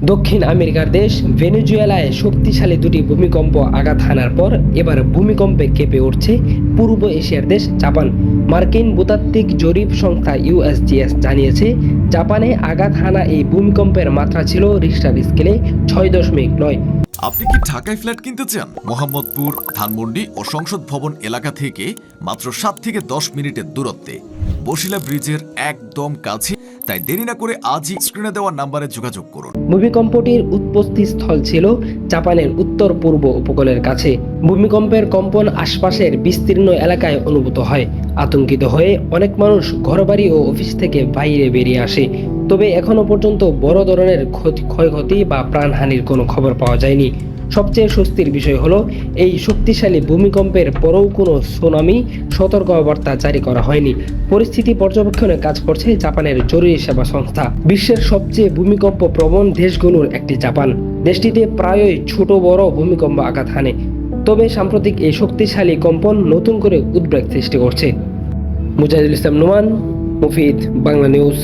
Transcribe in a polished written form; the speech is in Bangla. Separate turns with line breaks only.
দক্ষিণ আমেরিকার দেশ ভেনেজুয়েলায় শক্তিশালী দুটি ভূমিকম্প আঘাত হানার পর এবার ভূমিকম্পে কেঁপে উঠছে পূর্ব এশিয়ার দেশ জাপান। মার্কিন ভূতাত্ত্বিক জরিপ সংস্থা ইউএসজিএস জানিয়েছে, জাপানে আঘাত হানা এই ভূমিকম্পের মাত্রা ছিল রিখটার স্কেলে 6.9।
আপনি কি ঢাকায় ফ্ল্যাট কিনতে চান? মোহাম্মদপুর, ধানমন্ডি ও সংসদ ভবন এলাকা থেকে মাত্র 7 থেকে 10 মিনিটের দূরত্বে, বসিলা ব্রিজের একদম কাছে। তাই দেরি না করে আজই স্ক্রিনে দেওয়া নাম্বারে যোগাযোগ করুন।
ভূমিকম্পটির উৎপত্তি স্থল ছিল জাপানের উত্তর পূর্ব উপকূলের কাছে। ভূমিকম্পের কম্পন আশপাশের বিস্তীর্ণ এলাকায় অনুভূত হয়। আতঙ্কিত হয়ে অনেক মানুষ ঘরবাড়ি ও অফিস থেকে বাইরে বেরিয়ে আসে। তবে এখনো পর্যন্ত বড় ধরনের ক্ষয়ক্ষতি বা প্রাণহানির কোনো খবর পাওয়া যায়নি। সবচেয়ে স্বস্তির বিষয় হলো, এই শক্তিশালী ভূমিকম্পের পরেও কোনো সুনামি সতর্কবার্তা জারি করা হয়নি। পরিস্থিতি পর্যবেক্ষণে কাজ করছে জাপানের জরুরি সেবা সংস্থা। বিশ্বের সবচেয়ে ভূমিকম্প প্রবণ দেশগুলোর একটি জাপান। দেশটিতে প্রায়ই ছোট বড় ভূমিকম্প আঘাত হানে। তবে সাম্প্রতিক এই শক্তিশালী কম্পন নতুন করে উদ্বেগ সৃষ্টি করছে। মুজাহিদুল ইসলাম নোমান, মুফিদ, বাংলা নিউজ।